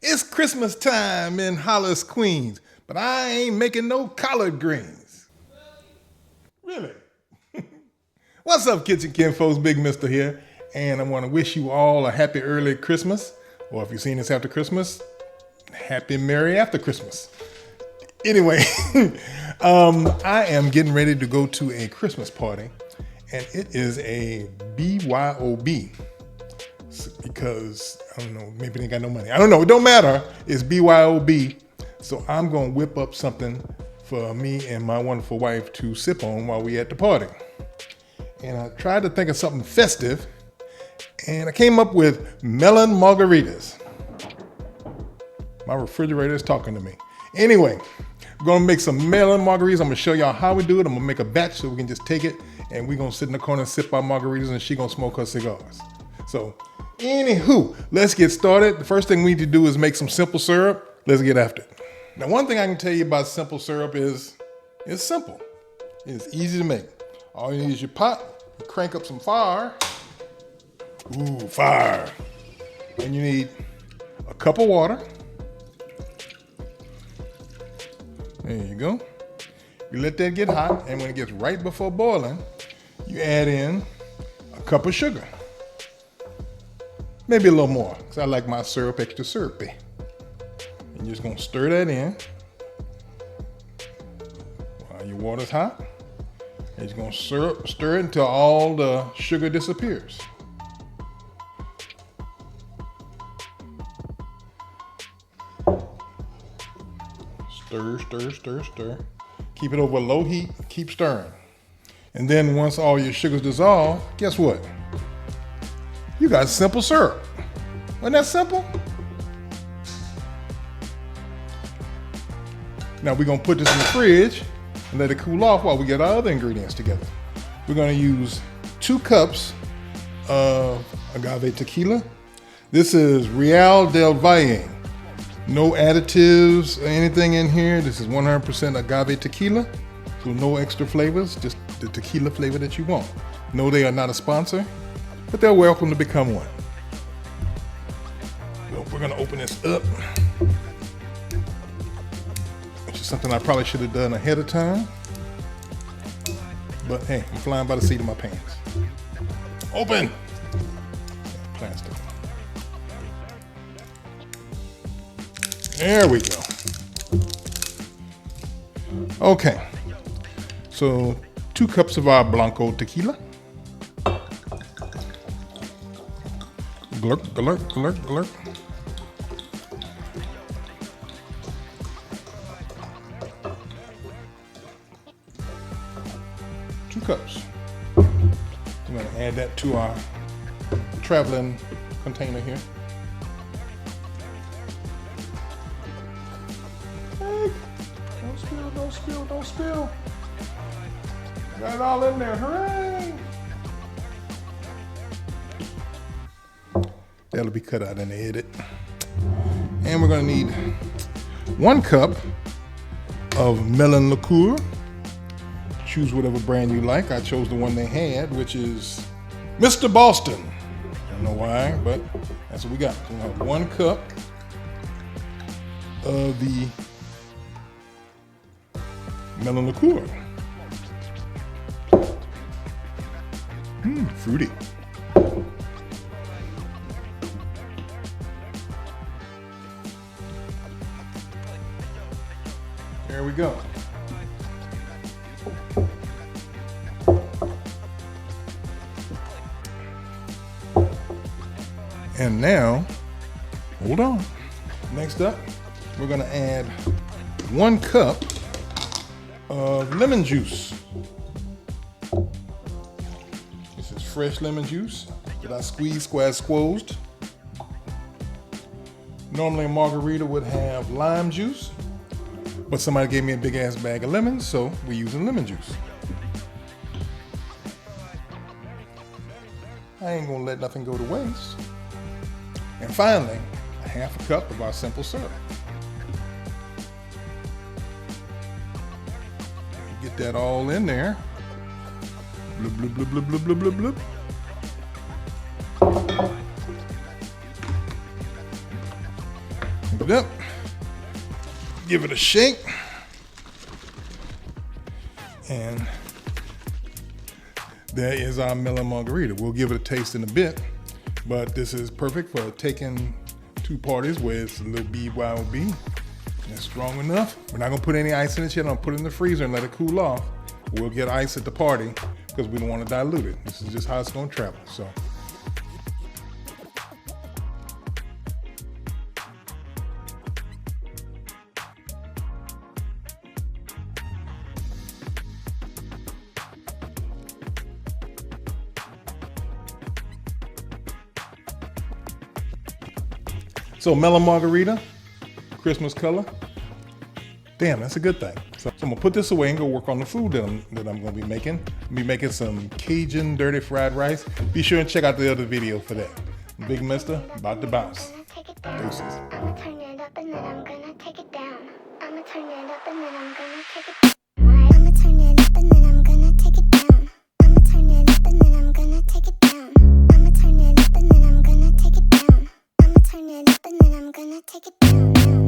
It's Christmas time in Hollis, Queens, but I ain't making no collard greens. Really? What's up, Kitchen Kin folks? Big Mister here, and I want to wish you all a happy early Christmas, or if you've seen this after Christmas, happy Merry after Christmas. Anyway, I am getting ready to go to a Christmas party, and it is a BYOB. Because, I don't know, maybe they ain't got no money. I don't know, it don't matter. It's BYOB. So I'm going to whip up something for me and my wonderful wife to sip on while we at the party. And I tried to think of something festive, and I came up with Melon Margaritas. My refrigerator is talking to me. Anyway, we're going to make some melon margaritas. I'm going to show y'all how we do it. I'm going to make a batch so we can just take it, and we're going to sit in the corner and sip our margaritas, and she going to smoke her cigars. So, anywho, let's get started. The first thing we need to do is make some simple syrup. Let's get after it. Now, one thing I can tell you about simple syrup is it's simple. It's easy to make. All you need is your pot. You crank up some fire. Ooh, fire. And you need a cup of water. There you go. You let that get hot, and when it gets right before boiling, you add in a cup of sugar. Maybe a little more, because I like my syrup extra syrupy. And you're just going to stir that in while your water's hot. And you're going to stir it until all the sugar disappears. Stir, stir, stir, stir. Keep it over low heat, keep stirring. And then once all your sugars dissolve, guess what? You got simple syrup. Wasn't that simple? Now we're gonna put this in the fridge and let it cool off while we get our other ingredients together. We're gonna use 2 cups of agave tequila. This is Real del Valle. No additives or anything in here. This is 100% agave tequila. So no extra flavors, just the tequila flavor that you want. No, they are not a sponsor, but they're welcome to become one. So we're gonna open this up, which is something I probably should have done ahead of time. But hey, I'm flying by the seat of my pants. Open! Plastic. There we go. Okay, so 2 cups of our Blanco tequila. Glurp, glurp, glurp, glurp. Two cups. I'm going to add that to our traveling container here. Hey, don't spill, don't spill, don't spill. Got it all in there, hooray! That'll be cut out in the edit. And we're gonna need 1 cup of Melon Liqueur. Choose whatever brand you like. I chose the one they had, which is Mr. Boston. I don't know why, but that's what we got. So we have 1 cup of the Melon Liqueur. Fruity. There we go. And now, hold on. Next up, we're gonna add 1 cup of lemon juice. This is fresh lemon juice that I squeezed. Normally a margarita would have lime juice, but somebody gave me a big ass bag of lemons, so we're using lemon juice. I ain't gonna let nothing go to waste. And finally, a 1/2 cup of our simple syrup. Get that all in there. Blub, blub, blub, blub, blub, blub, blub, blub. it up. Give it a shake. And there is our Melon Margarita. We'll give it a taste in a bit, but this is perfect for taking to parties where it's a little BYOB. And it's strong enough. We're not gonna put any ice in it yet. I'm gonna put it in the freezer and let it cool off. We'll get ice at the party because we don't want to dilute it. This is just how it's gonna travel. So Melon Margarita, Christmas color. Damn, that's a good thing. So I'm gonna put this away and go work on the food that I'm gonna be making. I'll be making some Cajun dirty fried rice. Be sure and check out the other video for that. Big Mister, about to bounce. Deuces. I'ma turn it up and then I'm gonna take it down. I'ma turn it up and then I'm gonna take it down. I'ma turn it up and then I'm gonna take it down. I'ma turn it up and then I'm gonna take it down. I'ma turn it up and then I'm gonna take it down. I'ma turn it up and then I'm gonna take it down.